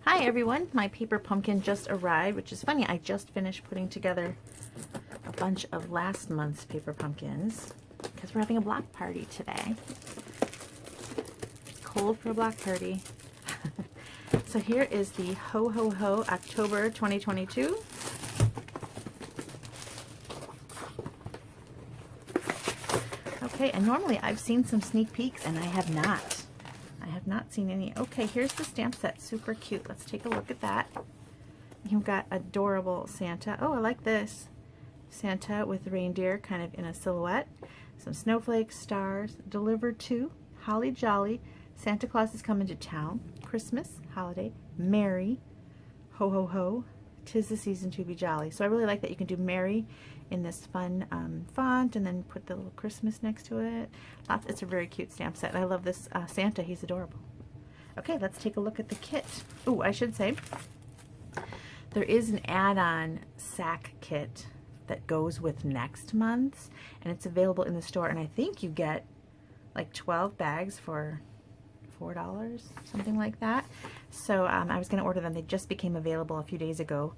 Hi everyone, my paper pumpkin just arrived, which is funny, I just finished putting together a bunch of last month's paper pumpkins because we're having a block party today. It's cold for a block party. So here is the Ho Ho Ho October 2022. Okay, and normally I've seen some sneak peeks and I have not. I have not seen any. Okay, here's the stamp set. Super cute. Let's take a look at that. You've got adorable Santa. Oh, I like this. Santa with reindeer kind of in a silhouette. Some snowflakes, stars, delivered to, holly jolly, Santa Claus is coming to town, Christmas, holiday, merry, ho ho ho, 'tis the season to be jolly. So I really like that you can do merry in this fun font and then put the little Christmas next to it. It's a very cute stamp set. I love this Santa. He's adorable. Okay, let's take a look at the kit. Oh, I should say there is an add-on sack kit that goes with next month's, and it's available in the store, and I think you get like 12 bags for $4, something like that. So I was going to order them. They just became available a few days ago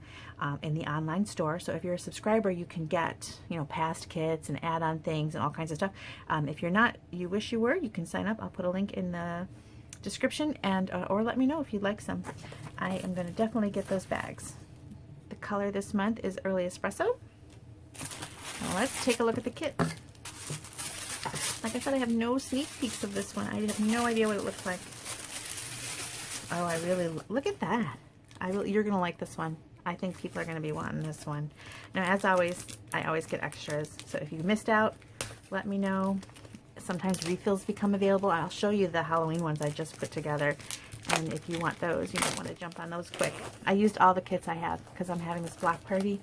in the online store. So if you're a subscriber, you can get, you know, past kits and add-on things and all kinds of stuff. If you're not, you wish you were, you can sign up. I'll put a link in the description, and or let me know if you'd like some. I am going to definitely get those bags. The color this month is Early Espresso. Now let's take a look at the kit. Like I said, I have no sneak peeks of this one. I have no idea what it looks like. Oh, I really look at that. You're gonna like this one. I think people are gonna be wanting this one. Now, as always, I always get extras. So if you missed out, let me know. Sometimes refills become available. I'll show you the Halloween ones I just put together. And if you want those, you might want to jump on those quick. I used all the kits I have because I'm having this block party.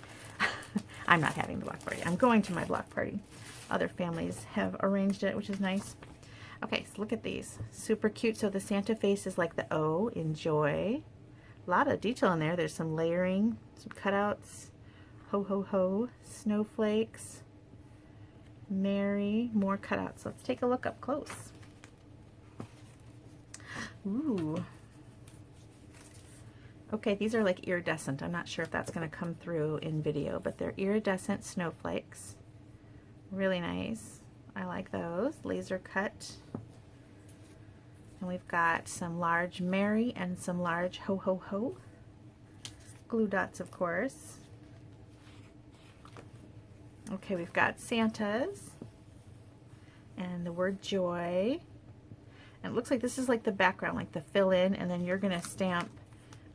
I'm not having the block party. I'm going to my block party. Other families have arranged it, which is nice. Okay, so look at these. Super cute. So the Santa face is like the O in joy. A lot of detail in there. There's some layering, some cutouts. Ho, ho, ho. Snowflakes. Merry. More cutouts. Let's take a look up close. Ooh. Okay, these are like iridescent. I'm not sure if that's going to come through in video, but they're iridescent snowflakes. Really nice. I like those. Laser cut. And we've got some large Merry and some large Ho Ho Ho. Glue dots, of course. Okay, we've got Santas. And the word joy. And it looks like this is like the background, like the fill in, and then you're going to stamp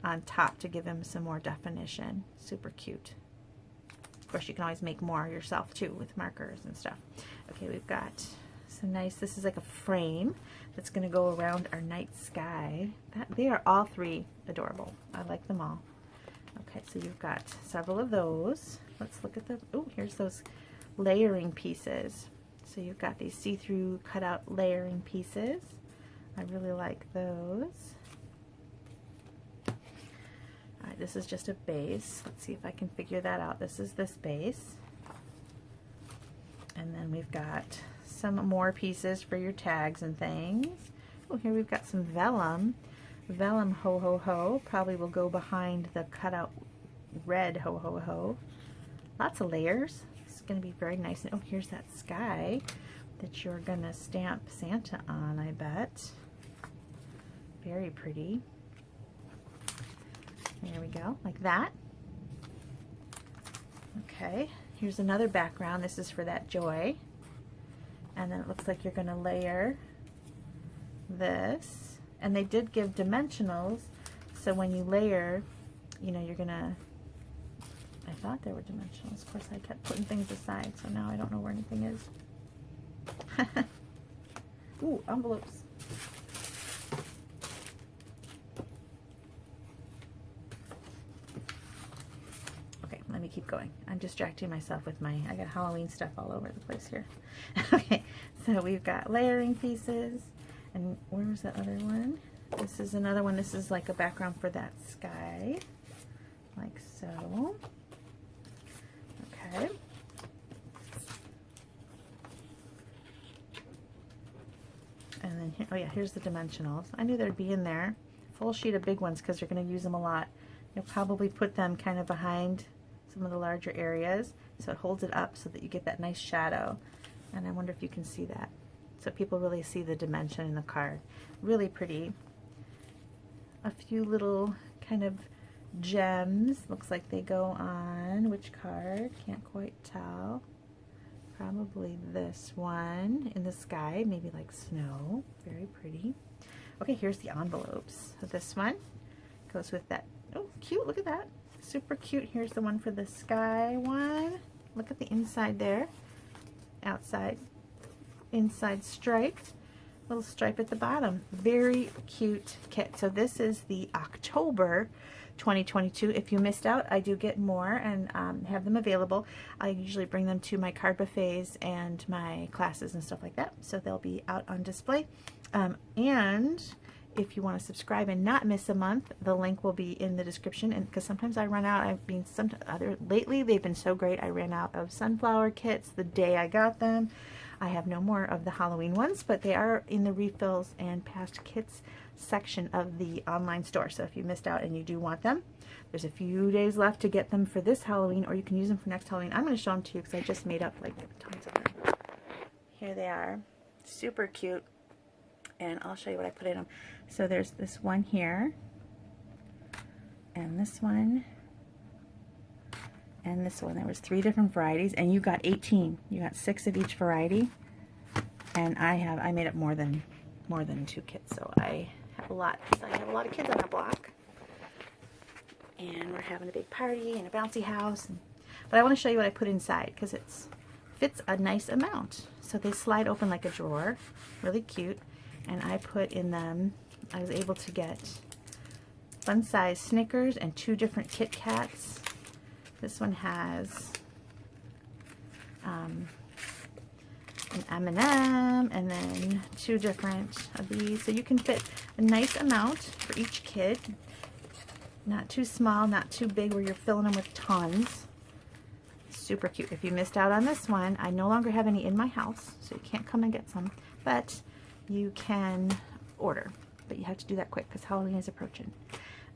on top to give him some more definition. Super cute. Of course, you can always make more yourself too with markers and stuff. Okay, we've got some nice, this is like a frame that's going to go around our night sky. They are all three adorable. I like them all. Okay, so you've got several of those. Let's look at the, oh, here's those layering pieces. So you've got these see-through cutout layering pieces. I really like those. Alright, this is just a base. Let's see if I can figure that out. This is this base. And then we've got some more pieces for your tags and things. Oh, here we've got some vellum. Vellum Ho Ho Ho. Probably will go behind the cutout red Ho Ho Ho. Lots of layers. It's going to be very nice. Oh, here's that sky that you're going to stamp Santa on, I bet. Very pretty. There we go, like that. Okay, here's another background. This is for that joy. And then it looks like you're going to layer this. And they did give dimensionals, so when you layer, you know, you're going to, I thought there were dimensionals. Of course, I kept putting things aside, so now I don't know where anything is. Ooh, envelopes. Let me keep going. I'm distracting myself with I got Halloween stuff all over the place here. Okay, so we've got layering pieces, and where was that other one? This is another one. This is like a background for that sky, like so. Okay. And then here, oh yeah, here's the dimensionals. I knew there'd be in there. full sheet of big ones because you're going to use them a lot. You'll probably put them kind of behind some of the larger areas so it holds it up so that you get that nice shadow. And I wonder if you can see that. So people really see the dimension in the card. Really pretty. A few little kind of gems. Looks like they go on which card? Can't quite tell. Probably this one in the sky, maybe like snow. Very pretty. Okay, here's the envelopes. So this one goes with that. Oh, cute, look at that. Super cute. Here's the one for the sky one. Look at the inside there. Outside, inside stripe. Little stripe at the bottom. Very cute kit. So this is the October 2022. If you missed out, I do get more and have them available. I usually bring them to my card buffets and my classes and stuff like that. So they'll be out on display. And if you want to subscribe and not miss a month, the link will be in the description. And because sometimes I run out, lately they've been so great. I ran out of sunflower kits the day I got them. I have no more of the Halloween ones, but they are in the refills and past kits section of the online store. So if you missed out and you do want them, there's a few days left to get them for this Halloween, or you can use them for next Halloween. I'm going to show them to you because I just made up like tons of them. Here they are. Super cute. And I'll show you what I put in them. So there's this one here, and this one, and this one. There was 3 different varieties, and you got 18. You got 6 of each variety, and I made up more than 2 kits, so I have a lot. So I have a lot of kids on our block, and we're having a big party and a bouncy house. But I want to show you what I put inside because it fits a nice amount. So they slide open like a drawer, really cute. And I put in them, I was able to get fun size Snickers and 2 different Kit Kats. This one has an M&M and then 2 different of these. So you can fit a nice amount for each kid. Not too small, not too big where you're filling them with tons. Super cute. If you missed out on this one, I no longer have any in my house, so you can't come and get some. But you can order, but you have to do that quick because Halloween is approaching.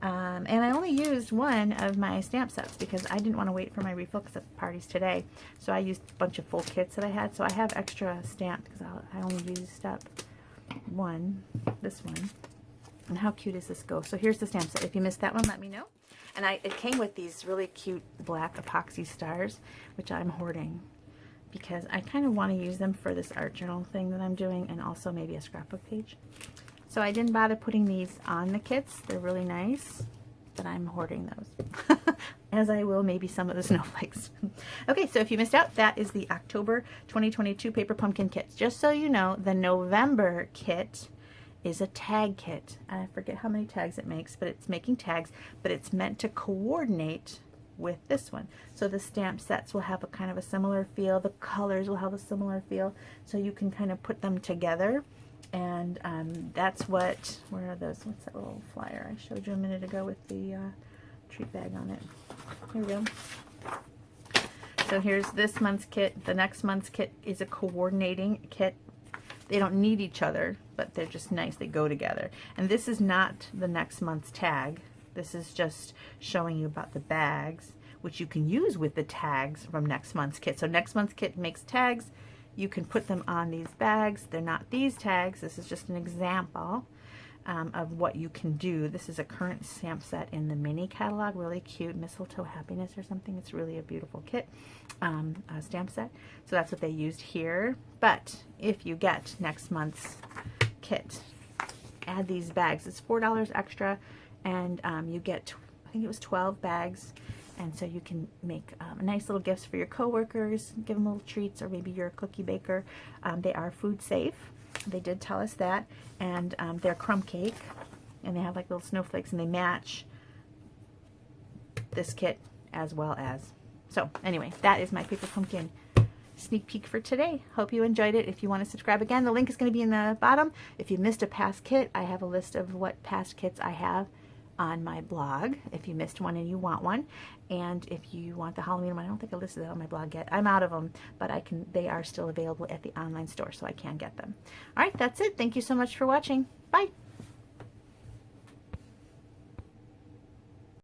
And I only used one of my stamp sets because I didn't want to wait for my refill because the party's today. So I used a bunch of full kits that I had. So I have extra stamped because I only used up one, this one. And how cute is this go? So here's the stamp set. If you missed that one, let me know. And it came with these really cute black epoxy stars, which I'm hoarding, because I kind of want to use them for this art journal thing that I'm doing and also maybe a scrapbook page. So I didn't bother putting these on the kits. They're really nice, but I'm hoarding those. As I will maybe some of the snowflakes. Okay, so if you missed out, that is the October 2022 Paper Pumpkin kit. Just so you know, the November kit is a tag kit. I forget how many tags it makes, but it's making tags, but it's meant to coordinate with this one. So the stamp sets will have a kind of a similar feel. The colors will have a similar feel. So you can kind of put them together. And that's what, where are those? What's that little flyer I showed you a minute ago with the treat bag on it? Here we go. So here's this month's kit. The next month's kit is a coordinating kit. They don't need each other, but they're just nice. They go together. And this is not the next month's tag. This is just showing you about the bags, which you can use with the tags from next month's kit. So next month's kit makes tags. You can put them on these bags. They're not these tags. This is just an example of what you can do. This is a current stamp set in the mini catalog. Really cute. Mistletoe Happiness or something. It's really a beautiful kit, stamp set. So that's what they used here. But if you get next month's kit, add these bags. It's $4 extra. And you get, I think it was 12 bags, and so you can make nice little gifts for your coworkers, give them little treats, or maybe you're a cookie baker. They are food safe. They did tell us that, and they're crumb cake, and they have like little snowflakes, and they match this kit as well as. So anyway, that is my Paper Pumpkin sneak peek for today. Hope you enjoyed it. If you want to subscribe again, the link is going to be in the bottom. If you missed a past kit, I have a list of what past kits I have on my blog if you missed one and you want one. And if you want the Halloween one, I don't think I listed that on my blog yet. I'm out of them, but they are still available at the online store, so I can get them. All right, that's it. Thank you so much for watching. Bye.